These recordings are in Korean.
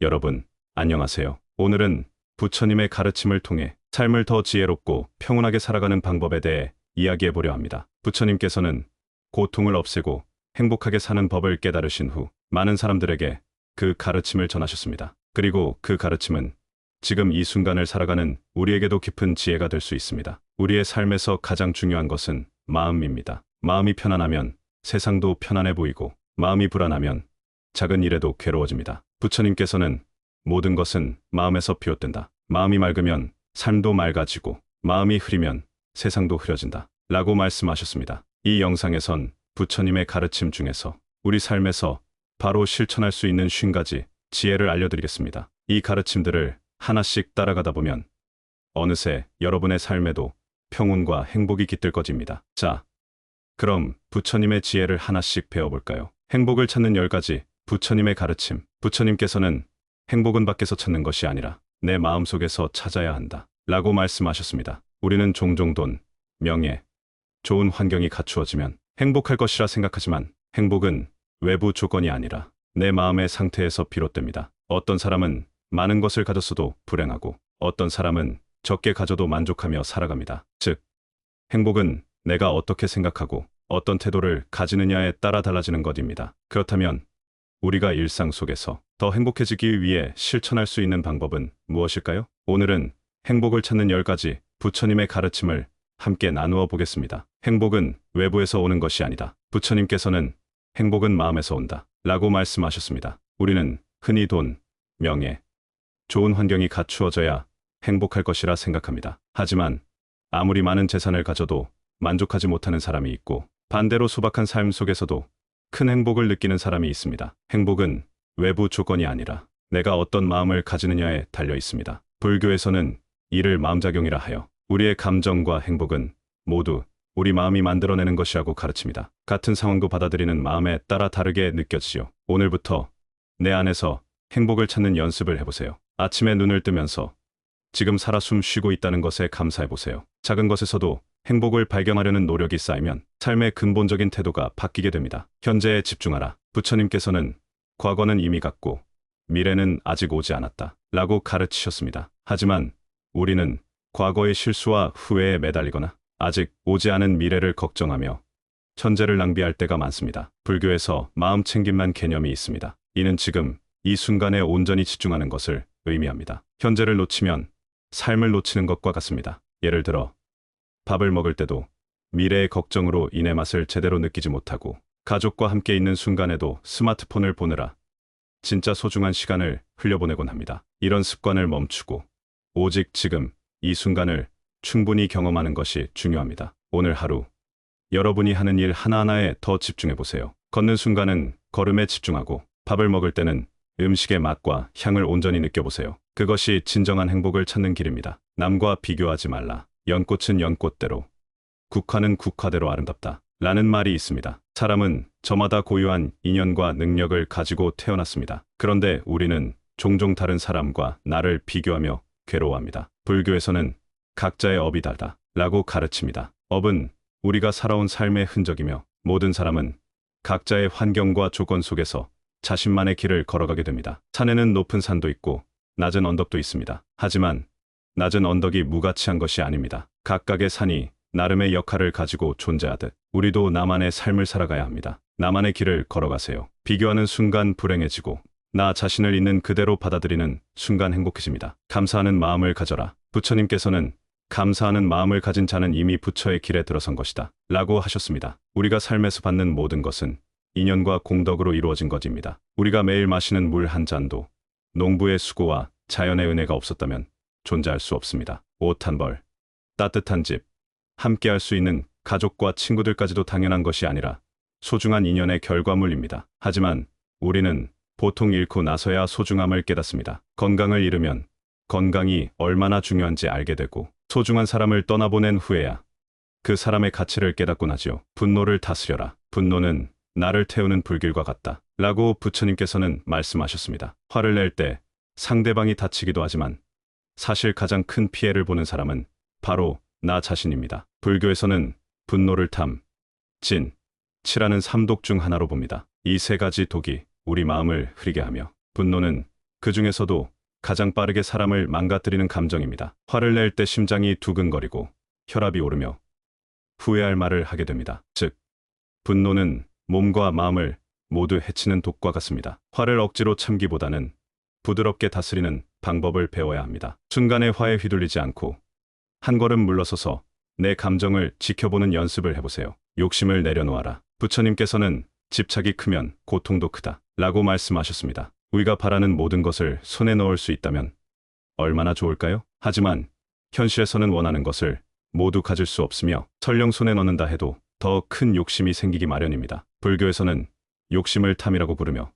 여러분, 안녕하세요. 오늘은 부처님의 가르침을 통해 삶을 더 지혜롭고 평온하게 살아가는 방법에 대해 이야기해 보려 합니다. 부처님께서는 고통을 없애고 행복하게 사는 법을 깨달으신 후 많은 사람들에게 그 가르침을 전하셨습니다. 그리고 그 가르침은 지금 이 순간을 살아가는 우리에게도 깊은 지혜가 될 수 있습니다. 우리의 삶에서 가장 중요한 것은 마음입니다. 마음이 편안하면 세상도 편안해 보이고 마음이 불안하면 작은 일에도 괴로워집니다. 부처님께서는 모든 것은 마음에서 비롯된다. 마음이 맑으면 삶도 맑아지고 마음이 흐리면 세상도 흐려진다. 라고 말씀하셨습니다. 이 영상에선 부처님의 가르침 중에서 우리 삶에서 바로 실천할 수 있는 50가지 지혜를 알려드리겠습니다. 이 가르침들을 하나씩 따라가다 보면 어느새 여러분의 삶에도 평온과 행복이 깃들 것입니다. 자, 그럼 부처님의 지혜를 하나씩 배워볼까요? 행복을 찾는 10가지 부처님의 가르침. 부처님께서는 행복은 밖에서 찾는 것이 아니라 내 마음속에서 찾아야 한다. 라고 말씀하셨습니다. 우리는 종종 돈, 명예, 좋은 환경이 갖추어지면 행복할 것이라 생각하지만 행복은 외부 조건이 아니라 내 마음의 상태에서 비롯됩니다. 어떤 사람은 많은 것을 가졌어도 불행하고 어떤 사람은 적게 가져도 만족하며 살아갑니다. 즉, 행복은 내가 어떻게 생각하고 어떤 태도를 가지느냐에 따라 달라지는 것입니다. 그렇다면 우리가 일상 속에서 더 행복해지기 위해 실천할 수 있는 방법은 무엇일까요? 오늘은 행복을 찾는 10가지 부처님의 가르침을 함께 나누어 보겠습니다. 행복은 외부에서 오는 것이 아니다. 부처님께서는 행복은 마음에서 온다. 라고 말씀하셨습니다. 우리는 흔히 돈, 명예, 좋은 환경이 갖추어져야 행복할 것이라 생각합니다. 하지만 아무리 많은 재산을 가져도 만족하지 못하는 사람이 있고 반대로 소박한 삶 속에서도 큰 행복을 느끼는 사람이 있습니다. 행복은 외부 조건이 아니라 내가 어떤 마음을 가지느냐에 달려 있습니다. 불교에서는 이를 마음작용이라 하여 우리의 감정과 행복은 모두 우리 마음이 만들어내는 것이라고 가르칩니다. 같은 상황도 받아들이는 마음에 따라 다르게 느껴지죠. 오늘부터 내 안에서 행복을 찾는 연습을 해보세요. 아침에 눈을 뜨면서 지금 살아 숨 쉬고 있다는 것에 감사해보세요. 작은 것에서도 행복을 발견하려는 노력이 쌓이면 삶의 근본적인 태도가 바뀌게 됩니다. 현재에 집중하라. 부처님께서는 과거는 이미 갔고 미래는 아직 오지 않았다. 라고 가르치셨습니다. 하지만 우리는 과거의 실수와 후회에 매달리거나 아직 오지 않은 미래를 걱정하며 현재를 낭비할 때가 많습니다. 불교에서 마음 챙김만 개념이 있습니다. 이는 지금 이 순간에 온전히 집중하는 것을 의미합니다. 현재를 놓치면 삶을 놓치는 것과 같습니다. 예를 들어 밥을 먹을 때도 미래의 걱정으로 인해 맛을 제대로 느끼지 못하고 가족과 함께 있는 순간에도 스마트폰을 보느라 진짜 소중한 시간을 흘려보내곤 합니다. 이런 습관을 멈추고 오직 지금 이 순간을 충분히 경험하는 것이 중요합니다. 오늘 하루 여러분이 하는 일 하나하나에 더 집중해 보세요. 걷는 순간은 걸음에 집중하고 밥을 먹을 때는 음식의 맛과 향을 온전히 느껴보세요. 그것이 진정한 행복을 찾는 길입니다. 남과 비교하지 말라. 연꽃은 연꽃대로, 국화는 국화대로 아름답다. 라는 말이 있습니다. 사람은 저마다 고유한 인연과 능력을 가지고 태어났습니다. 그런데 우리는 종종 다른 사람과 나를 비교하며 괴로워합니다. 불교에서는 각자의 업이 다르다. 라고 가르칩니다. 업은 우리가 살아온 삶의 흔적이며 모든 사람은 각자의 환경과 조건 속에서 자신만의 길을 걸어가게 됩니다. 산에는 높은 산도 있고 낮은 언덕도 있습니다. 하지만 낮은 언덕이 무가치한 것이 아닙니다. 각각의 산이 나름의 역할을 가지고 존재하듯 우리도 나만의 삶을 살아가야 합니다. 나만의 길을 걸어가세요. 비교하는 순간 불행해지고 나 자신을 있는 그대로 받아들이는 순간 행복해집니다. 감사하는 마음을 가져라. 부처님께서는 감사하는 마음을 가진 자는 이미 부처의 길에 들어선 것이다. 라고 하셨습니다. 우리가 삶에서 받는 모든 것은 인연과 공덕으로 이루어진 것입니다. 우리가 매일 마시는 물 한 잔도 농부의 수고와 자연의 은혜가 없었다면 존재할 수 없습니다. 옷 한 벌, 따뜻한 집, 함께 할 수 있는 가족과 친구들까지도 당연한 것이 아니라 소중한 인연의 결과물입니다. 하지만 우리는 보통 잃고 나서야 소중함을 깨닫습니다. 건강을 잃으면 건강이 얼마나 중요한지 알게 되고 소중한 사람을 떠나보낸 후에야 그 사람의 가치를 깨닫곤 하지요. 분노를 다스려라. 분노는 나를 태우는 불길과 같다. 라고 부처님께서는 말씀하셨습니다. 화를 낼 때 상대방이 다치기도 하지만 사실 가장 큰 피해를 보는 사람은 바로 나 자신입니다. 불교에서는 분노를 탐, 진, 치라는 3독 중 하나로 봅니다. 이 3가지 독이 우리 마음을 흐리게 하며 분노는 그 중에서도 가장 빠르게 사람을 망가뜨리는 감정입니다. 화를 낼 때 심장이 두근거리고 혈압이 오르며 후회할 말을 하게 됩니다. 즉, 분노는 몸과 마음을 모두 해치는 독과 같습니다. 화를 억지로 참기보다는 부드럽게 다스리는 방법을 배워야 합니다. 순간의 화에 휘둘리지 않고 한 걸음 물러서서 내 감정을 지켜보는 연습을 해보세요. 욕심을 내려놓아라. 부처님께서는 집착이 크면 고통도 크다 라고 말씀하셨습니다. 우리가 바라는 모든 것을 손에 넣을 수 있다면 얼마나 좋을까요? 하지만 현실에서는 원하는 것을 모두 가질 수 없으며 설령 손에 넣는다 해도 더 큰 욕심이 생기기 마련입니다. 불교에서는 욕심을 탐이라고 부르며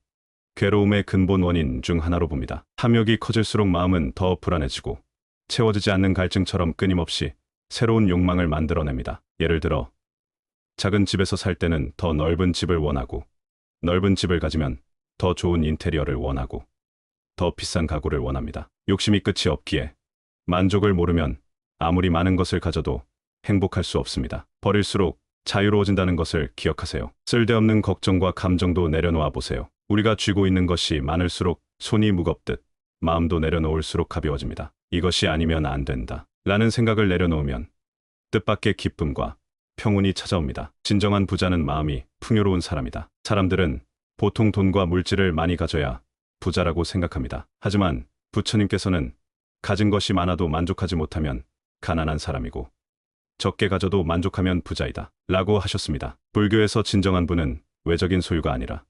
괴로움의 근본 원인 중 하나로 봅니다. 탐욕이 커질수록 마음은 더 불안해지고 채워지지 않는 갈증처럼 끊임없이 새로운 욕망을 만들어냅니다. 예를 들어 작은 집에서 살 때는 더 넓은 집을 원하고, 넓은 집을 가지면 더 좋은 인테리어를 원하고, 더 비싼 가구를 원합니다. 욕심이 끝이 없기에 만족을 모르면 아무리 많은 것을 가져도 행복할 수 없습니다. 버릴수록 자유로워진다는 것을 기억하세요. 쓸데없는 걱정과 감정도 내려놓아 보세요. 우리가 쥐고 있는 것이 많을수록 손이 무겁듯 마음도 내려놓을수록 가벼워집니다. 이것이 아니면 안 된다 라는 생각을 내려놓으면 뜻밖의 기쁨과 평온이 찾아옵니다. 진정한 부자는 마음이 풍요로운 사람이다. 사람들은 보통 돈과 물질을 많이 가져야 부자라고 생각합니다. 하지만 부처님께서는 가진 것이 많아도 만족하지 못하면 가난한 사람이고 적게 가져도 만족하면 부자이다 라고 하셨습니다. 불교에서 진정한 부는 외적인 소유가 아니라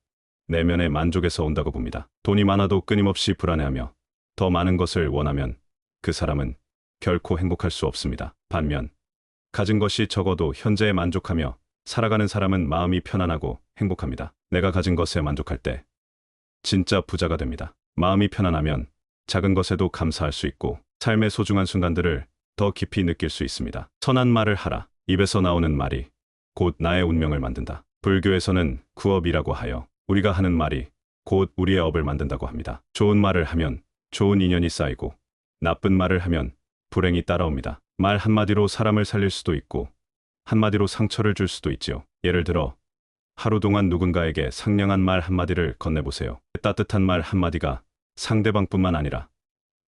내면의 만족에서 온다고 봅니다. 돈이 많아도 끊임없이 불안해하며 더 많은 것을 원하면 그 사람은 결코 행복할 수 없습니다. 반면 가진 것이 적어도 현재에 만족하며 살아가는 사람은 마음이 편안하고 행복합니다. 내가 가진 것에 만족할 때 진짜 부자가 됩니다. 마음이 편안하면 작은 것에도 감사할 수 있고 삶의 소중한 순간들을 더 깊이 느낄 수 있습니다. 선한 말을 하라. 입에서 나오는 말이 곧 나의 운명을 만든다. 불교에서는 구업이라고 하여 우리가 하는 말이 곧 우리의 업을 만든다고 합니다. 좋은 말을 하면 좋은 인연이 쌓이고 나쁜 말을 하면 불행이 따라옵니다. 말 한마디로 사람을 살릴 수도 있고 한마디로 상처를 줄 수도 있지요. 예를 들어 하루 동안 누군가에게 상냥한 말 한마디를 건네보세요. 따뜻한 말 한마디가 상대방뿐만 아니라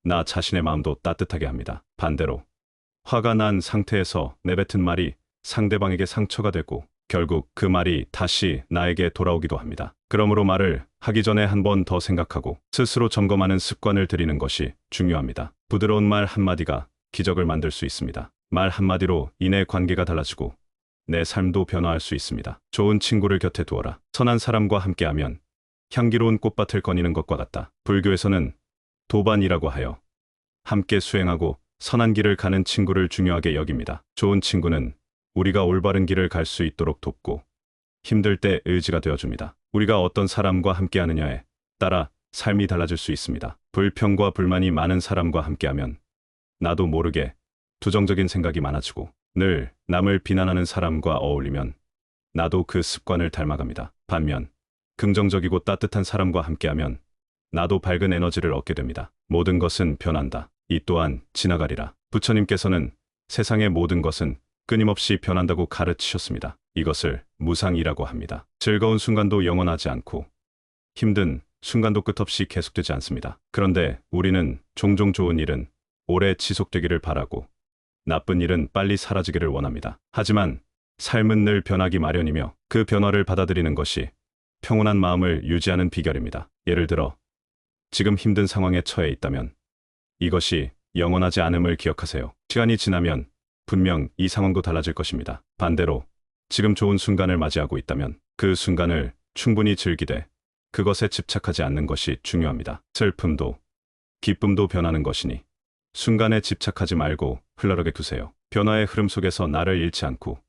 나 자신의 마음도 따뜻하게 합니다. 반대로 화가 난 상태에서 내뱉은 말이 상대방에게 상처가 되고 결국 그 말이 다시 나에게 돌아오기도 합니다. 그러므로 말을 하기 전에 한 번 더 생각하고 스스로 점검하는 습관을 들이는 것이 중요합니다. 부드러운 말 한마디가 기적을 만들 수 있습니다. 말 한마디로 인해 관계가 달라지고 내 삶도 변화할 수 있습니다. 좋은 친구를 곁에 두어라. 선한 사람과 함께하면 향기로운 꽃밭을 거니는 것과 같다. 불교에서는 도반이라고 하여 함께 수행하고 선한 길을 가는 친구를 중요하게 여깁니다. 좋은 친구는 우리가 올바른 길을 갈 수 있도록 돕고 힘들 때 의지가 되어줍니다. 우리가 어떤 사람과 함께하느냐에 따라 삶이 달라질 수 있습니다. 불평과 불만이 많은 사람과 함께하면 나도 모르게 부정적인 생각이 많아지고 늘 남을 비난하는 사람과 어울리면 나도 그 습관을 닮아갑니다. 반면 긍정적이고 따뜻한 사람과 함께하면 나도 밝은 에너지를 얻게 됩니다. 모든 것은 변한다. 이 또한 지나가리라. 부처님께서는 세상의 모든 것은 끊임없이 변한다고 가르치셨습니다. 이것을 무상이라고 합니다. 즐거운 순간도 영원하지 않고 힘든 순간도 끝없이 계속되지 않습니다. 그런데 우리는 종종 좋은 일은 오래 지속되기를 바라고 나쁜 일은 빨리 사라지기를 원합니다. 하지만 삶은 늘 변하기 마련이며 그 변화를 받아들이는 것이 평온한 마음을 유지하는 비결입니다. 예를 들어 지금 힘든 상황에 처해 있다면 이것이 영원하지 않음을 기억하세요. 시간이 지나면 분명 이 상황도 달라질 것입니다. 반대로 지금 좋은 순간을 맞이하고 있다면 그 순간을 충분히 즐기되 그것에 집착하지 않는 것이 중요합니다. 슬픔도 기쁨도 변하는 것이니 순간에 집착하지 말고 흘러가게 두세요. 변화의 흐름 속에서 나를 잃지 않고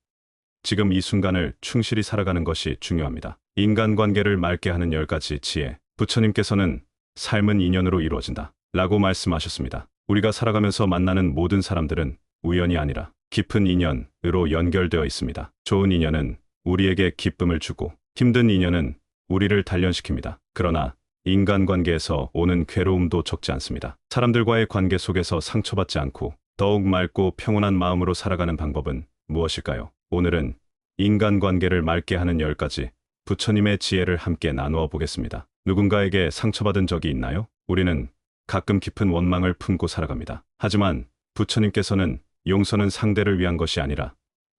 지금 이 순간을 충실히 살아가는 것이 중요합니다. 인간관계를 맑게 하는 10가지 지혜. 부처님께서는 삶은 인연으로 이루어진다 라고 말씀하셨습니다. 우리가 살아가면서 만나는 모든 사람들은 우연이 아니라 깊은 인연으로 연결되어 있습니다. 좋은 인연은 우리에게 기쁨을 주고 힘든 인연은 우리를 단련시킵니다. 그러나 인간관계에서 오는 괴로움도 적지 않습니다. 사람들과의 관계 속에서 상처받지 않고 더욱 맑고 평온한 마음으로 살아가는 방법은 무엇일까요? 오늘은 인간관계를 맑게 하는 10가지 부처님의 지혜를 함께 나누어 보겠습니다. 누군가에게 상처받은 적이 있나요? 우리는 가끔 깊은 원망을 품고 살아갑니다. 하지만 부처님께서는 용서는 상대를 위한 것이 아니라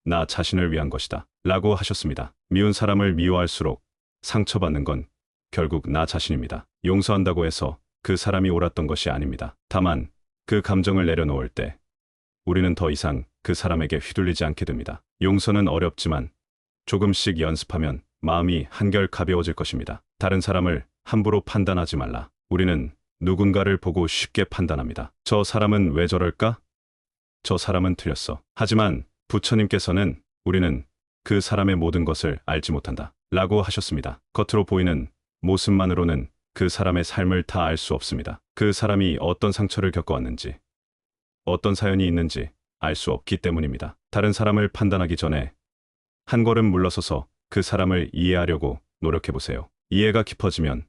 나 자신을 위한 것이다 라고 하셨습니다. 미운 사람을 미워할수록 상처받는 건 결국 나 자신입니다. 용서한다고 해서 그 사람이 옳았던 것이 아닙니다. 다만 그 감정을 내려놓을 때 우리는 더 이상 그 사람에게 휘둘리지 않게 됩니다. 용서는 어렵지만 조금씩 연습하면 마음이 한결 가벼워질 것입니다. 다른 사람을 함부로 판단하지 말라. 우리는 누군가를 보고 쉽게 판단합니다. 저 사람은 왜 저럴까? 저 사람은 틀렸어. 하지만 부처님께서는 우리는 그 사람의 모든 것을 알지 못한다 라고 하셨습니다. 겉으로 보이는 모습만으로는 그 사람의 삶을 다 알 수 없습니다. 그 사람이 어떤 상처를 겪어왔는지, 어떤 사연이 있는지 알 수 없기 때문입니다. 다른 사람을 판단하기 전에 한 걸음 물러서서 그 사람을 이해하려고 노력해보세요. 이해가 깊어지면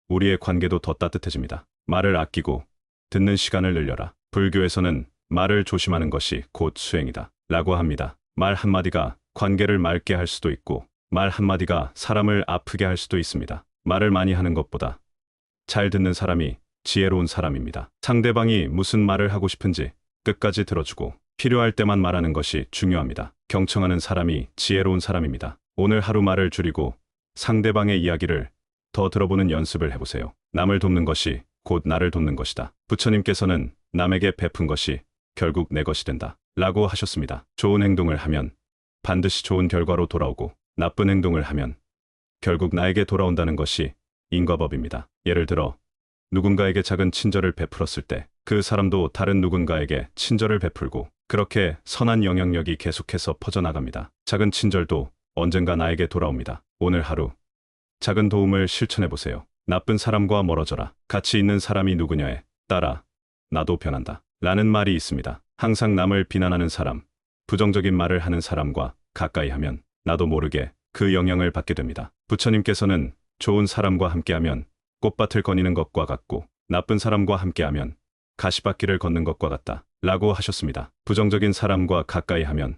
우리의 관계도 더 따뜻해집니다. 말을 아끼고 듣는 시간을 늘려라. 불교에서는 말을 조심하는 것이 곧 수행이다 라고 합니다. 말 한마디가 관계를 맑게 할 수도 있고 말 한마디가 사람을 아프게 할 수도 있습니다. 말을 많이 하는 것보다 잘 듣는 사람이 지혜로운 사람입니다. 상대방이 무슨 말을 하고 싶은지 끝까지 들어주고 필요할 때만 말하는 것이 중요합니다. 경청하는 사람이 지혜로운 사람입니다. 오늘 하루 말을 줄이고 상대방의 이야기를 더 들어보는 연습을 해보세요. 남을 돕는 것이 곧 나를 돕는 것이다. 부처님께서는 남에게 베푼 것이 결국 내 것이 된다 라고 하셨습니다. 좋은 행동을 하면 반드시 좋은 결과로 돌아오고 나쁜 행동을 하면 결국 나에게 돌아온다는 것이 인과법입니다. 예를 들어 누군가에게 작은 친절을 베풀었을 때 그 사람도 다른 누군가에게 친절을 베풀고 그렇게 선한 영향력이 계속해서 퍼져나갑니다. 작은 친절도 언젠가 나에게 돌아옵니다. 오늘 하루 작은 도움을 실천해보세요. 나쁜 사람과 멀어져라. 가치 있는 사람이 누구냐에 따라 나도 변한다 라는 말이 있습니다. 항상 남을 비난하는 사람, 부정적인 말을 하는 사람과 가까이 하면 나도 모르게 그 영향을 받게 됩니다. 부처님께서는 좋은 사람과 함께하면 꽃밭을 거니는 것과 같고 나쁜 사람과 함께하면 가시밭길을 걷는 것과 같다 라고 하셨습니다. 부정적인 사람과 가까이 하면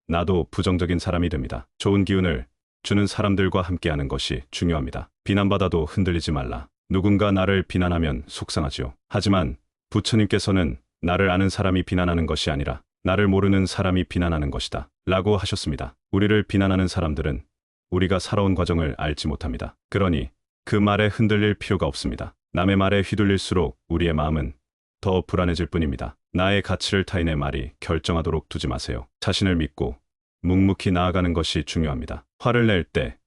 나도 부정적인 사람이 됩니다. 좋은 기운을 주는 사람들과 함께하는 것이 중요합니다. 비난받아도 흔들리지 말라. 누군가 나를 비난하면 속상하지요. 하지만 부처님께서는 나를 아는 사람이 비난하는 것이 아니라 나를 모르는 사람이 비난하는 것이다 라고 하셨습니다. 우리를 비난하는 사람들은 우리가 살아온 과정을 알지 못합니다. 그러니 그 말에 흔들릴 필요가 없습니다. 남의 말에 휘둘릴수록 우리의 마음은 더 불안해질 뿐입니다. 나의 가치를 타인의 말이 결정하도록 두지 마세요. 자신을 믿고 묵묵히 나아가는 것이 중요합니다. 화를 낼 때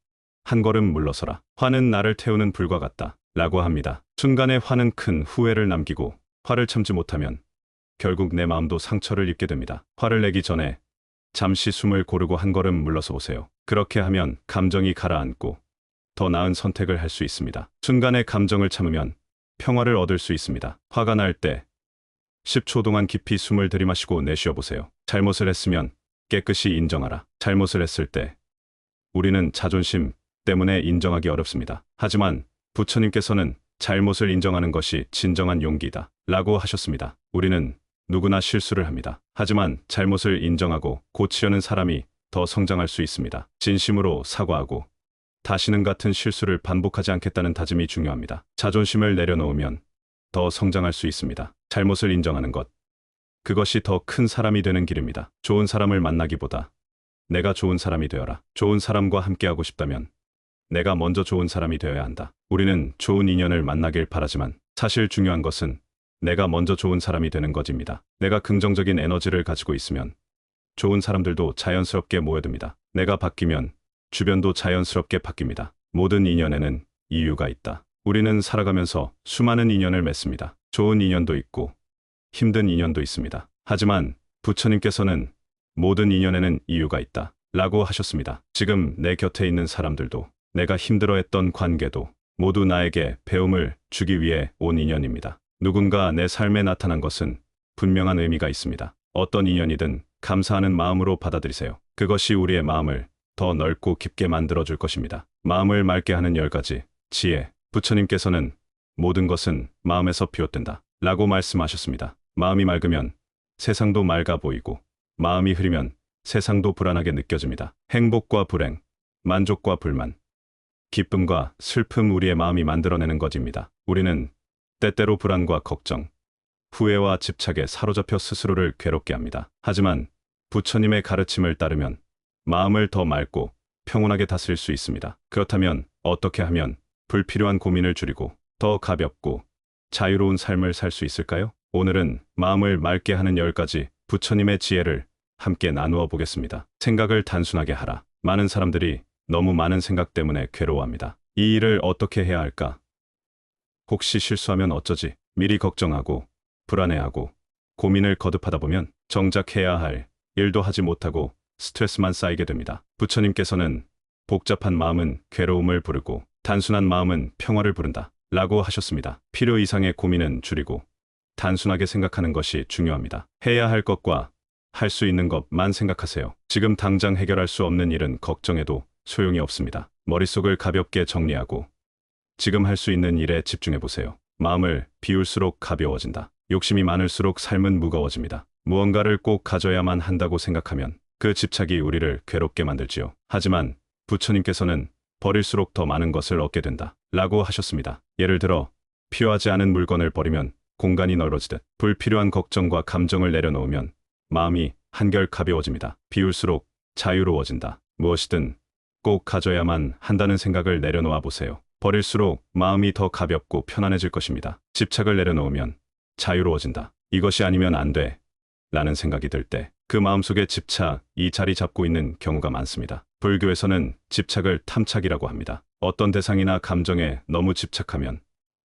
한 걸음 물러서라. 화는 나를 태우는 불과 같다 라고 합니다. 순간의 화는 큰 후회를 남기고 화를 참지 못하면 결국 내 마음도 상처를 입게 됩니다. 화를 내기 전에 잠시 숨을 고르고 한 걸음 물러서 보세요. 그렇게 하면 감정이 가라앉고 더 나은 선택을 할 수 있습니다. 순간의 감정을 참으면 평화를 얻을 수 있습니다. 화가 날 때 10초 동안 깊이 숨을 들이마시고 내쉬어 보세요. 잘못을 했으면 깨끗이 인정하라. 잘못을 했을 때 우리는 자존심 때문에 인정하기 어렵습니다. 하지만 부처님께서는 잘못을 인정하는 것이 진정한 용기이다 라고 하셨습니다. 우리는 누구나 실수를 합니다. 하지만 잘못을 인정하고 고치려는 사람이 더 성장할 수 있습니다. 진심으로 사과하고 다시는 같은 실수를 반복하지 않겠다는 다짐이 중요합니다. 자존심을 내려놓으면 더 성장할 수 있습니다. 잘못을 인정하는 것, 그것이 더 큰 사람이 되는 길입니다. 좋은 사람을 만나기보다 내가 좋은 사람이 되어라. 좋은 사람과 함께하고 싶다면 내가 먼저 좋은 사람이 되어야 한다. 우리는 좋은 인연을 만나길 바라지만 사실 중요한 것은 내가 먼저 좋은 사람이 되는 것입니다. 내가 긍정적인 에너지를 가지고 있으면 좋은 사람들도 자연스럽게 모여듭니다. 내가 바뀌면 주변도 자연스럽게 바뀝니다. 모든 인연에는 이유가 있다. 우리는 살아가면서 수많은 인연을 맺습니다. 좋은 인연도 있고 힘든 인연도 있습니다. 하지만 부처님께서는 모든 인연에는 이유가 있다 라고 하셨습니다. 지금 내 곁에 있는 사람들도 내가 힘들어했던 관계도 모두 나에게 배움을 주기 위해 온 인연입니다. 누군가 내 삶에 나타난 것은 분명한 의미가 있습니다. 어떤 인연이든 감사하는 마음으로 받아들이세요. 그것이 우리의 마음을 더 넓고 깊게 만들어줄 것입니다. 마음을 맑게 하는 10가지 지혜. 부처님께서는 모든 것은 마음에서 비롯된다 라고 말씀하셨습니다. 마음이 맑으면 세상도 맑아 보이고 마음이 흐리면 세상도 불안하게 느껴집니다. 행복과 불행, 만족과 불만, 기쁨과 슬픔 우리의 마음이 만들어내는 것입니다. 우리는 때때로 불안과 걱정, 후회와 집착에 사로잡혀 스스로를 괴롭게 합니다. 하지만 부처님의 가르침을 따르면 마음을 더 맑고 평온하게 다스릴 수 있습니다. 그렇다면 어떻게 하면 불필요한 고민을 줄이고 더 가볍고 자유로운 삶을 살 수 있을까요? 오늘은 마음을 맑게 하는 10가지 부처님의 지혜를 함께 나누어 보겠습니다. 생각을 단순하게 하라. 많은 사람들이 너무 많은 생각 때문에 괴로워합니다. 이 일을 어떻게 해야 할까? 혹시 실수하면 어쩌지? 미리 걱정하고 불안해하고 고민을 거듭하다 보면 정작 해야 할 일도 하지 못하고 스트레스만 쌓이게 됩니다. 부처님께서는 복잡한 마음은 괴로움을 부르고 단순한 마음은 평화를 부른다 라고 하셨습니다. 필요 이상의 고민은 줄이고 단순하게 생각하는 것이 중요합니다. 해야 할 것과 할 수 있는 것만 생각하세요. 지금 당장 해결할 수 없는 일은 걱정해도 소용이 없습니다. 머릿속을 가볍게 정리하고 지금 할 수 있는 일에 집중해 보세요. 마음을 비울수록 가벼워진다. 욕심이 많을수록 삶은 무거워집니다. 무언가를 꼭 가져야만 한다고 생각하면 그 집착이 우리를 괴롭게 만들지요. 하지만 부처님께서는 버릴수록 더 많은 것을 얻게 된다 라고 하셨습니다. 예를 들어 필요하지 않은 물건을 버리면 공간이 넓어지듯 불필요한 걱정과 감정을 내려놓으면 마음이 한결 가벼워집니다. 비울수록 자유로워진다. 무엇이든 꼭 가져야만 한다는 생각을 내려놓아 보세요. 버릴수록 마음이 더 가볍고 편안해질 것입니다. 집착을 내려놓으면 자유로워진다. 이것이 아니면 안 돼 라는 생각이 들 때 그 마음속에 집착이 자리 잡고 있는 경우가 많습니다. 불교에서는 집착을 탐착이라고 합니다. 어떤 대상이나 감정에 너무 집착하면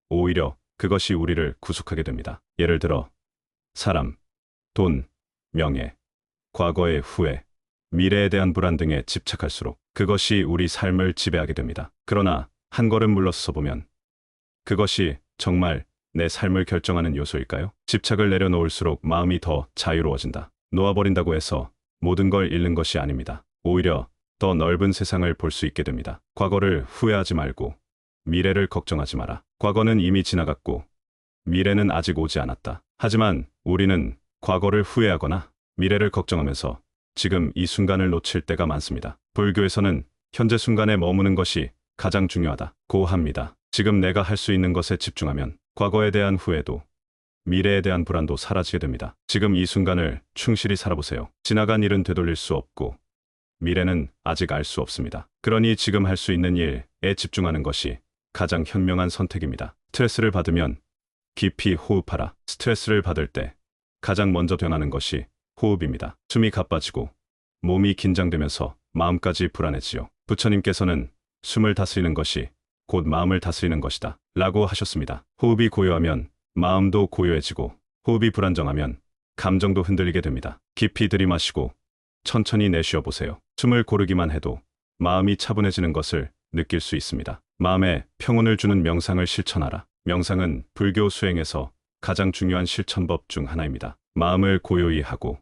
오히려 그것이 우리를 구속하게 됩니다. 예를 들어 사람, 돈, 명예, 과거의 후회, 미래에 대한 불안 등에 집착할수록 그것이 우리 삶을 지배하게 됩니다. 그러나 한 걸음 물러서서 보면 그것이 정말 내 삶을 결정하는 요소일까요? 집착을 내려놓을수록 마음이 더 자유로워진다. 놓아버린다고 해서 모든 걸 잃는 것이 아닙니다. 오히려 더 넓은 세상을 볼 수 있게 됩니다. 과거를 후회하지 말고 미래를 걱정하지 마라. 과거는 이미 지나갔고 미래는 아직 오지 않았다. 하지만 우리는 과거를 후회하거나 미래를 걱정하면서 지금 이 순간을 놓칠 때가 많습니다. 불교에서는 현재 순간에 머무는 것이 가장 중요하다고 합니다. 지금 내가 할 수 있는 것에 집중하면 과거에 대한 후회도 미래에 대한 불안도 사라지게 됩니다. 지금 이 순간을 충실히 살아보세요. 지나간 일은 되돌릴 수 없고 미래는 아직 알 수 없습니다. 그러니 지금 할 수 있는 일에 집중하는 것이 가장 현명한 선택입니다. 스트레스를 받으면 깊이 호흡하라. 스트레스를 받을 때 가장 먼저 변하는 것이 호흡입니다. 숨이 가빠지고 몸이 긴장되면서 마음까지 불안해지요. 부처님께서는 숨을 다스리는 것이 곧 마음을 다스리는 것이다 라고 하셨습니다. 호흡이 고요하면 마음도 고요해지고 호흡이 불안정하면 감정도 흔들리게 됩니다. 깊이 들이마시고 천천히 내쉬어 보세요. 숨을 고르기만 해도 마음이 차분해지는 것을 느낄 수 있습니다. 마음에 평온을 주는 명상을 실천하라. 명상은 불교 수행에서 가장 중요한 실천법 중 하나입니다. 마음을 고요히 하고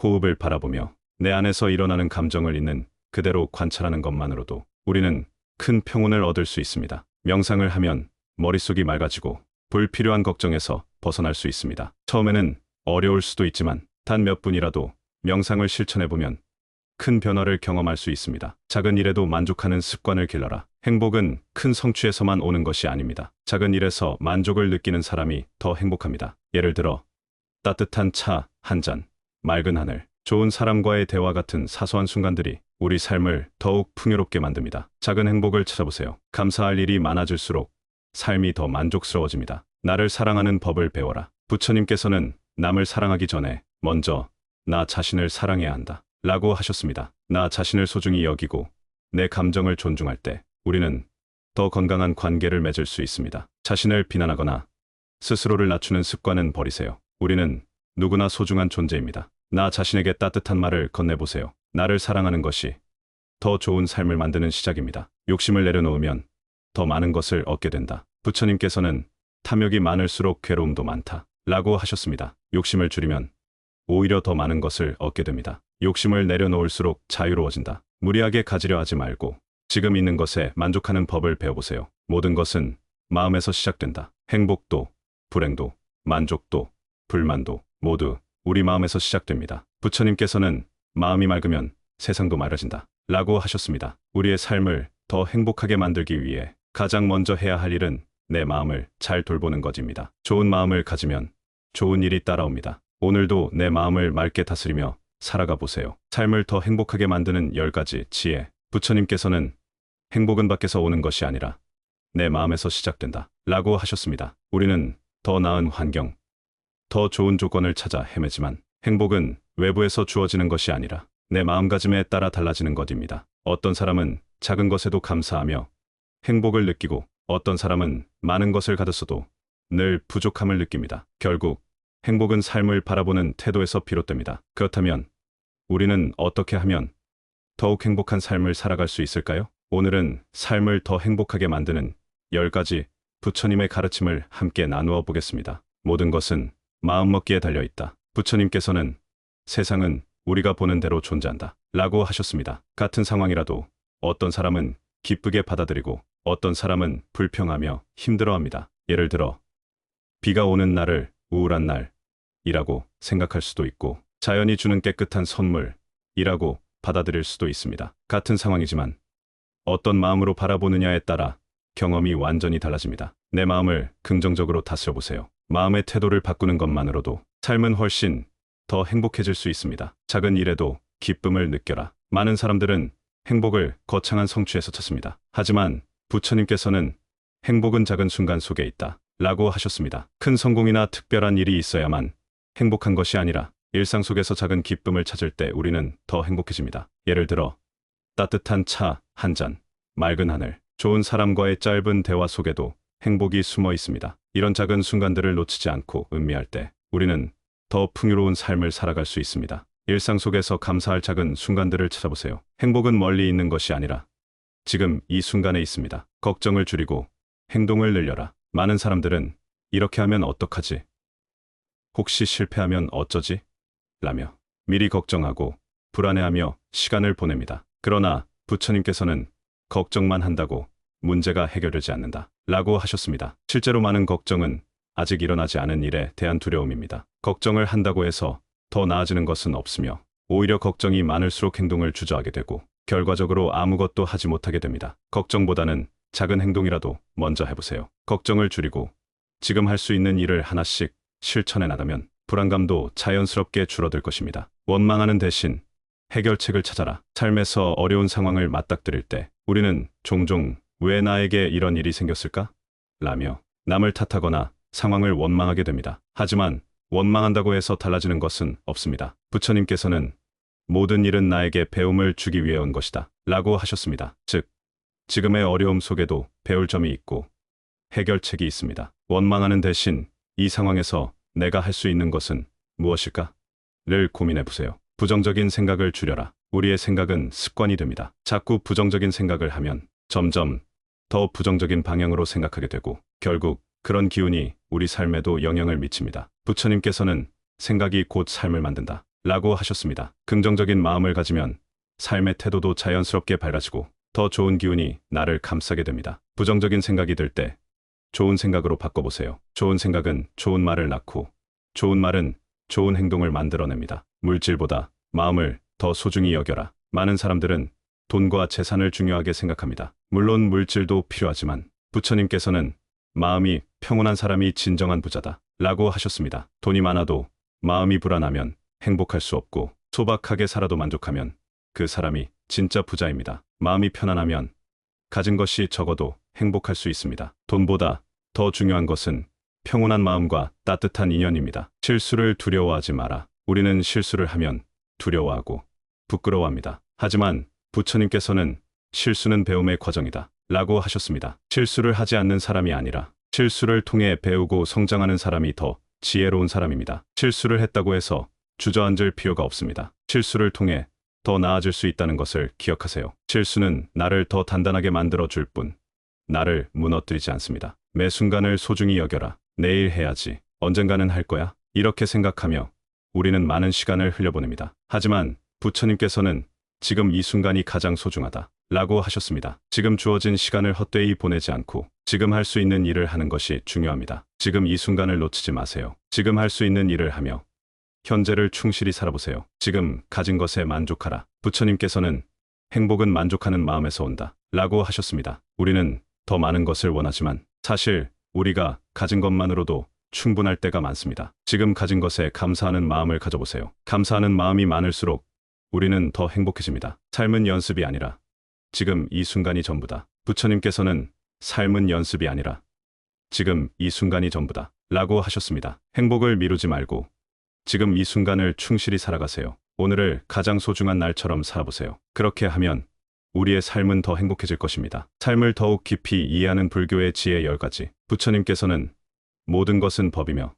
호흡을 바라보며 내 안에서 일어나는 감정을 있는 그대로 관찰하는 것만으로도 우리는 큰 평온을 얻을 수 있습니다. 명상을 하면 머릿속이 맑아지고 불필요한 걱정에서 벗어날 수 있습니다. 처음에는 어려울 수도 있지만 단 몇 분이라도 명상을 실천해보면 큰 변화를 경험할 수 있습니다. 작은 일에도 만족하는 습관을 길러라. 행복은 큰 성취에서만 오는 것이 아닙니다. 작은 일에서 만족을 느끼는 사람이 더 행복합니다. 예를 들어 따뜻한 차 한 잔, 맑은 하늘, 좋은 사람과의 대화 같은 사소한 순간들이 우리 삶을 더욱 풍요롭게 만듭니다. 작은 행복을 찾아보세요. 감사할 일이 많아질수록 삶이 더 만족스러워집니다. 나를 사랑하는 법을 배워라. 부처님께서는 남을 사랑하기 전에 먼저 나 자신을 사랑해야 한다 라고 하셨습니다. 나 자신을 소중히 여기고 내 감정을 존중할 때 우리는 더 건강한 관계를 맺을 수 있습니다. 자신을 비난하거나 스스로를 낮추는 습관은 버리세요. 우리는 누구나 소중한 존재입니다. 나 자신에게 따뜻한 말을 건네보세요. 나를 사랑하는 것이 더 좋은 삶을 만드는 시작입니다. 욕심을 내려놓으면 더 많은 것을 얻게 된다. 부처님께서는 탐욕이 많을수록 괴로움도 많다 라고 하셨습니다. 욕심을 줄이면 오히려 더 많은 것을 얻게 됩니다. 욕심을 내려놓을수록 자유로워진다. 무리하게 가지려 하지 말고 지금 있는 것에 만족하는 법을 배워보세요. 모든 것은 마음에서 시작된다. 행복도, 불행도, 만족도, 불만도 모두 우리 마음에서 시작됩니다. 부처님께서는 마음이 맑으면 세상도 맑아진다 라고 하셨습니다. 우리의 삶을 더 행복하게 만들기 위해 가장 먼저 해야 할 일은 내 마음을 잘 돌보는 것입니다. 좋은 마음을 가지면 좋은 일이 따라옵니다. 오늘도 내 마음을 맑게 다스리며 살아가 보세요. 삶을 더 행복하게 만드는 10가지 지혜. 부처님께서는 행복은 밖에서 오는 것이 아니라 내 마음에서 시작된다 라고 하셨습니다. 우리는 더 나은 환경, 더 좋은 조건을 찾아 헤매지만 행복은 외부에서 주어지는 것이 아니라 내 마음가짐에 따라 달라지는 것입니다. 어떤 사람은 작은 것에도 감사하며 행복을 느끼고 어떤 사람은 많은 것을 가졌어도 늘 부족함을 느낍니다. 결국 행복은 삶을 바라보는 태도에서 비롯됩니다. 그렇다면 우리는 어떻게 하면 더욱 행복한 삶을 살아갈 수 있을까요? 오늘은 삶을 더 행복하게 만드는 10가지 부처님의 가르침을 함께 나누어 보겠습니다. 모든 것은 마음먹기에 달려있다. 부처님께서는 세상은 우리가 보는 대로 존재한다 라고 하셨습니다. 같은 상황이라도 어떤 사람은 기쁘게 받아들이고 어떤 사람은 불평하며 힘들어합니다. 예를 들어 비가 오는 날을 우울한 날이라고 생각할 수도 있고 자연이 주는 깨끗한 선물이라고 받아들일 수도 있습니다. 같은 상황이지만 어떤 마음으로 바라보느냐에 따라 경험이 완전히 달라집니다. 내 마음을 긍정적으로 다스려 보세요. 마음의 태도를 바꾸는 것만으로도 삶은 훨씬 더 행복해질 수 있습니다. 작은 일에도 기쁨을 느껴라. 많은 사람들은 행복을 거창한 성취에서 찾습니다. 하지만 부처님께서는 행복은 작은 순간 속에 있다 라고 하셨습니다. 큰 성공이나 특별한 일이 있어야만 행복한 것이 아니라 일상 속에서 작은 기쁨을 찾을 때 우리는 더 행복해집니다. 예를 들어 따뜻한 차 한 잔, 맑은 하늘, 좋은 사람과의 짧은 대화 속에도 행복이 숨어 있습니다. 이런 작은 순간들을 놓치지 않고 음미할 때 우리는 더 풍요로운 삶을 살아갈 수 있습니다. 일상 속에서 감사할 작은 순간들을 찾아보세요. 행복은 멀리 있는 것이 아니라 지금 이 순간에 있습니다. 걱정을 줄이고 행동을 늘려라. 많은 사람들은 이렇게 하면 어떡하지? 혹시 실패하면 어쩌지? 라며 미리 걱정하고 불안해하며 시간을 보냅니다. 그러나 부처님께서는 걱정만 한다고 문제가 해결되지 않는다 라고 하셨습니다. 실제로 많은 걱정은 아직 일어나지 않은 일에 대한 두려움입니다. 걱정을 한다고 해서 더 나아지는 것은 없으며 오히려 걱정이 많을수록 행동을 주저하게 되고 결과적으로 아무것도 하지 못하게 됩니다. 걱정보다는 작은 행동이라도 먼저 해보세요. 걱정을 줄이고 지금 할 수 있는 일을 하나씩 실천해 나가면 불안감도 자연스럽게 줄어들 것입니다. 원망하는 대신 해결책을 찾아라. 삶에서 어려운 상황을 맞닥뜨릴 때 우리는 종종 왜 나에게 이런 일이 생겼을까? 라며 남을 탓하거나 상황을 원망하게 됩니다. 하지만 원망한다고 해서 달라지는 것은 없습니다. 부처님께서는 모든 일은 나에게 배움을 주기 위해 온 것이다 라고 하셨습니다. 즉, 지금의 어려움 속에도 배울 점이 있고 해결책이 있습니다. 원망하는 대신 이 상황에서 내가 할 수 있는 것은 무엇일까? 를 고민해 보세요. 부정적인 생각을 줄여라. 우리의 생각은 습관이 됩니다. 자꾸 부정적인 생각을 하면 점점 더 부정적인 방향으로 생각하게 되고 결국 그런 기운이 우리 삶에도 영향을 미칩니다. 부처님께서는 생각이 곧 삶을 만든다 라고 하셨습니다. 긍정적인 마음을 가지면 삶의 태도도 자연스럽게 밝아지고 더 좋은 기운이 나를 감싸게 됩니다. 부정적인 생각이 들 때 좋은 생각으로 바꿔보세요. 좋은 생각은 좋은 말을 낳고 좋은 말은 좋은 행동을 만들어냅니다. 물질보다 마음을 더 소중히 여겨라. 많은 사람들은 돈과 재산을 중요하게 생각합니다. 물론 물질도 필요하지만 부처님께서는 마음이 평온한 사람이 진정한 부자다 라고 하셨습니다. 돈이 많아도 마음이 불안하면 행복할 수 없고 소박하게 살아도 만족하면 그 사람이 진짜 부자입니다. 마음이 편안하면 가진 것이 적어도 행복할 수 있습니다. 돈보다 더 중요한 것은 평온한 마음과 따뜻한 인연입니다. 실수를 두려워하지 마라. 우리는 실수를 하면 두려워하고 부끄러워합니다. 하지만 부처님께서는 실수는 배움의 과정이다 라고 하셨습니다. 실수를 하지 않는 사람이 아니라 실수를 통해 배우고 성장하는 사람이 더 지혜로운 사람입니다. 실수를 했다고 해서 주저앉을 필요가 없습니다. 실수를 통해 더 나아질 수 있다는 것을 기억하세요. 실수는 나를 더 단단하게 만들어 줄 뿐, 나를 무너뜨리지 않습니다. 매 순간을 소중히 여겨라. 내일 해야지. 언젠가는 할 거야. 이렇게 생각하며 우리는 많은 시간을 흘려보냅니다. 하지만 부처님께서는 지금 이 순간이 가장 소중하다 라고 하셨습니다. 지금 주어진 시간을 헛되이 보내지 않고 지금 할 수 있는 일을 하는 것이 중요합니다. 지금 이 순간을 놓치지 마세요. 지금 할 수 있는 일을 하며 현재를 충실히 살아보세요. 지금 가진 것에 만족하라. 부처님께서는 행복은 만족하는 마음에서 온다 라고 하셨습니다. 우리는 더 많은 것을 원하지만 사실 우리가 가진 것만으로도 충분할 때가 많습니다. 지금 가진 것에 감사하는 마음을 가져보세요. 감사하는 마음이 많을수록 우리는 더 행복해집니다. 삶은 연습이 아니라 지금 이 순간이 전부다. 부처님께서는 삶은 연습이 아니라 지금 이 순간이 전부다. 라고 하셨습니다. 행복을 미루지 말고 지금 이 순간을 충실히 살아가세요. 오늘을 가장 소중한 날처럼 살아보세요. 그렇게 하면 우리의 삶은 더 행복해질 것입니다. 삶을 더욱 깊이 이해하는 불교의 지혜 10가지. 부처님께서는 모든 것은 법이며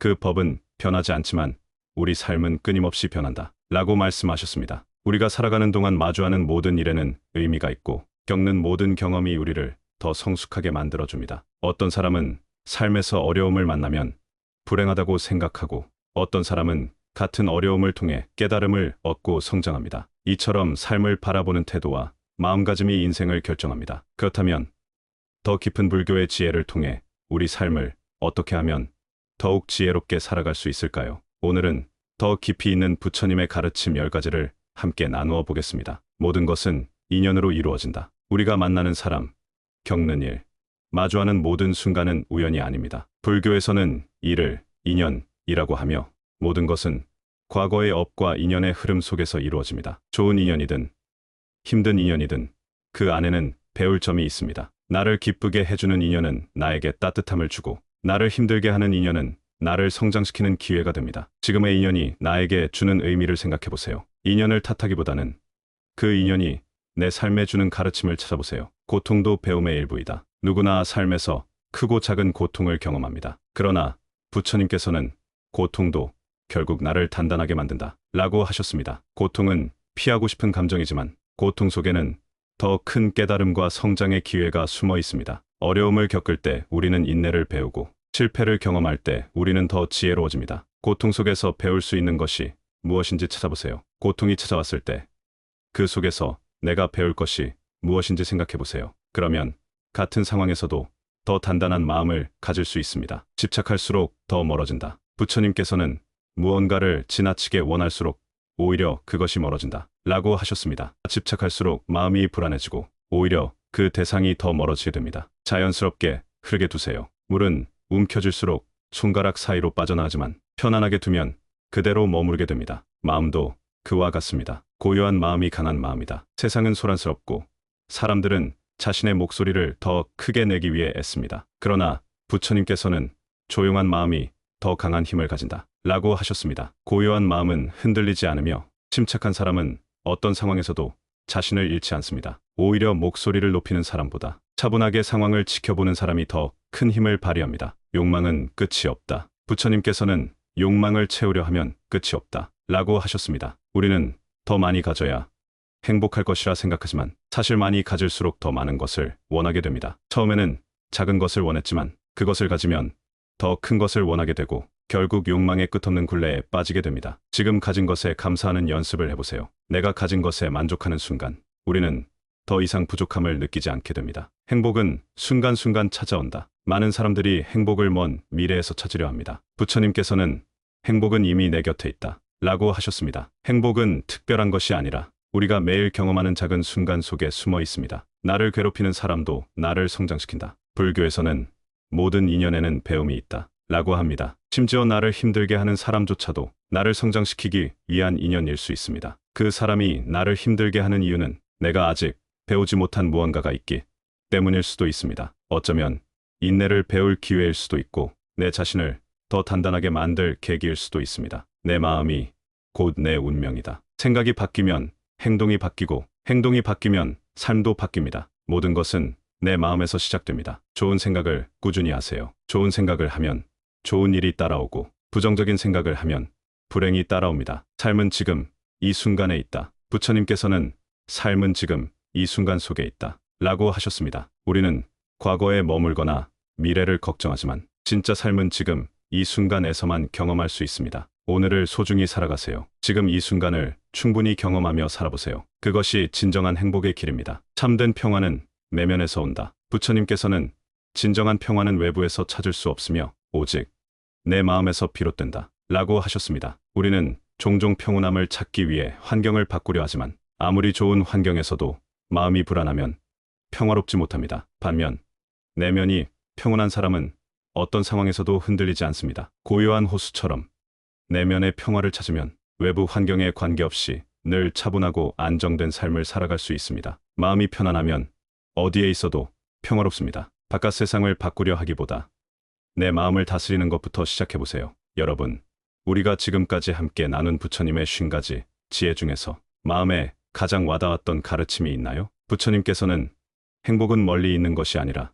그 법은 변하지 않지만 우리 삶은 끊임없이 변한다. 라고 말씀하셨습니다. 우리가 살아가는 동안 마주하는 모든 일에는 의미가 있고 겪는 모든 경험이 우리를 더 성숙하게 만들어줍니다. 어떤 사람은 삶에서 어려움을 만나면 불행하다고 생각하고 어떤 사람은 같은 어려움을 통해 깨달음을 얻고 성장합니다. 이처럼 삶을 바라보는 태도와 마음가짐이 인생을 결정합니다. 그렇다면 더 깊은 불교의 지혜를 통해 우리 삶을 어떻게 하면 더욱 지혜롭게 살아갈 수 있을까요? 오늘은 더 깊이 있는 부처님의 가르침 10가지를 함께 나누어 보겠습니다. 모든 것은 인연으로 이루어진다. 우리가 만나는 사람, 겪는 일, 마주하는 모든 순간은 우연이 아닙니다. 불교에서는 이를 인연이라고 하며 모든 것은 과거의 업과 인연의 흐름 속에서 이루어집니다. 좋은 인연이든 힘든 인연이든 그 안에는 배울 점이 있습니다. 나를 기쁘게 해주는 인연은 나에게 따뜻함을 주고 나를 힘들게 하는 인연은 나를 성장시키는 기회가 됩니다. 지금의 인연이 나에게 주는 의미를 생각해 보세요. 인연을 탓하기보다는 그 인연이 내 삶에 주는 가르침을 찾아보세요. 고통도 배움의 일부이다. 누구나 삶에서 크고 작은 고통을 경험합니다. 그러나 부처님께서는 고통도 결국 나를 단단하게 만든다. 라고 하셨습니다. 고통은 피하고 싶은 감정이지만 고통 속에는 더 큰 깨달음과 성장의 기회가 숨어 있습니다. 어려움을 겪을 때 우리는 인내를 배우고 실패를 경험할 때 우리는 더 지혜로워집니다. 고통 속에서 배울 수 있는 것이 무엇인지 찾아보세요. 고통이 찾아왔을 때 그 속에서 내가 배울 것이 무엇인지 생각해 보세요. 그러면 같은 상황에서도 더 단단한 마음을 가질 수 있습니다. 집착할수록 더 멀어진다. 부처님께서는 무언가를 지나치게 원할수록 오히려 그것이 멀어진다. 라고 하셨습니다. 집착할수록 마음이 불안해지고 오히려 그 대상이 더 멀어지게 됩니다. 자연스럽게 흐르게 두세요. 물은 움켜질수록 손가락 사이로 빠져나가지만 편안하게 두면 그대로 머무르게 됩니다. 마음도 그와 같습니다. 고요한 마음이 강한 마음이다. 세상은 소란스럽고 사람들은 자신의 목소리를 더 크게 내기 위해 애씁니다. 그러나 부처님께서는 조용한 마음이 더 강한 힘을 가진다. 라고 하셨습니다. 고요한 마음은 흔들리지 않으며 침착한 사람은 어떤 상황에서도 자신을 잃지 않습니다. 오히려 목소리를 높이는 사람보다 차분하게 상황을 지켜보는 사람이 더 큰 힘을 발휘합니다. 욕망은 끝이 없다. 부처님께서는 욕망을 채우려 하면 끝이 없다. 라고 하셨습니다. 우리는 더 많이 가져야 행복할 것이라 생각하지만 사실 많이 가질수록 더 많은 것을 원하게 됩니다. 처음에는 작은 것을 원했지만 그것을 가지면 더 큰 것을 원하게 되고 결국 욕망의 끝없는 굴레에 빠지게 됩니다. 지금 가진 것에 감사하는 연습을 해보세요. 내가 가진 것에 만족하는 순간 우리는 더 이상 부족함을 느끼지 않게 됩니다. 행복은 순간순간 찾아온다. 많은 사람들이 행복을 먼 미래에서 찾으려 합니다. 부처님께서는 행복은 이미 내 곁에 있다. 라고 하셨습니다. 행복은 특별한 것이 아니라 우리가 매일 경험하는 작은 순간 속에 숨어 있습니다. 나를 괴롭히는 사람도 나를 성장시킨다. 불교에서는 모든 인연에는 배움이 있다. 라고 합니다. 심지어 나를 힘들게 하는 사람조차도 나를 성장시키기 위한 인연일 수 있습니다. 그 사람이 나를 힘들게 하는 이유는 내가 아직 배우지 못한 무언가가 있기 때문일 수도 있습니다. 어쩌면 인내를 배울 기회일 수도 있고 내 자신을 더 단단하게 만들 계기일 수도 있습니다. 내 마음이 곧 내 운명이다. 생각이 바뀌면 행동이 바뀌고 행동이 바뀌면 삶도 바뀝니다. 모든 것은 내 마음에서 시작됩니다. 좋은 생각을 꾸준히 하세요. 좋은 생각을 하면 좋은 일이 따라오고 부정적인 생각을 하면 불행이 따라옵니다. 삶은 지금 이 순간에 있다. 부처님께서는 삶은 지금 이 순간 속에 있다. 라고 하셨습니다. 우리는 과거에 머물거나 미래를 걱정하지만 진짜 삶은 지금 이 순간에서만 경험할 수 있습니다. 오늘을 소중히 살아가세요. 지금 이 순간을 충분히 경험하며 살아보세요. 그것이 진정한 행복의 길입니다. 참된 평화는 내면에서 온다. 부처님께서는 진정한 평화는 외부에서 찾을 수 없으며 오직 내 마음에서 비롯된다. 라고 하셨습니다. 우리는 종종 평온함을 찾기 위해 환경을 바꾸려 하지만 아무리 좋은 환경에서도 마음이 불안하면 평화롭지 못합니다. 반면 내면이 평온한 사람은 어떤 상황에서도 흔들리지 않습니다. 고요한 호수처럼 내면의 평화를 찾으면 외부 환경에 관계없이 늘 차분하고 안정된 삶을 살아갈 수 있습니다. 마음이 편안하면 어디에 있어도 평화롭습니다. 바깥 세상을 바꾸려 하기보다 내 마음을 다스리는 것부터 시작해보세요. 여러분, 우리가 지금까지 함께 나눈 부처님의 50가지 지혜 중에서 마음에 가장 와닿았던 가르침이 있나요? 부처님께서는 행복은 멀리 있는 것이 아니라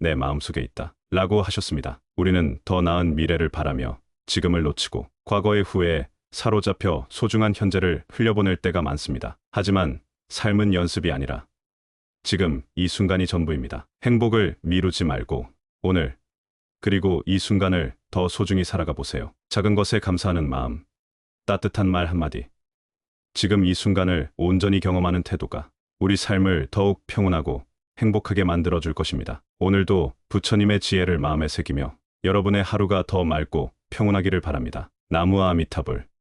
내 마음속에 있다 라고 하셨습니다. 우리는 더 나은 미래를 바라며 지금을 놓치고 과거의 후회에 사로잡혀 소중한 현재를 흘려보낼 때가 많습니다. 하지만 삶은 연습이 아니라 지금 이 순간이 전부입니다. 행복을 미루지 말고 오늘 그리고 이 순간을 더 소중히 살아가 보세요. 작은 것에 감사하는 마음, 따뜻한 말 한마디, 지금 이 순간을 온전히 경험하는 태도가 우리 삶을 더욱 평온하고 행복하게 만들어줄 것입니다. 오늘도 부처님의 지혜를 마음에 새기며 여러분의 하루가 더 맑고 평온하기를 바랍니다. 나무아 아미타불.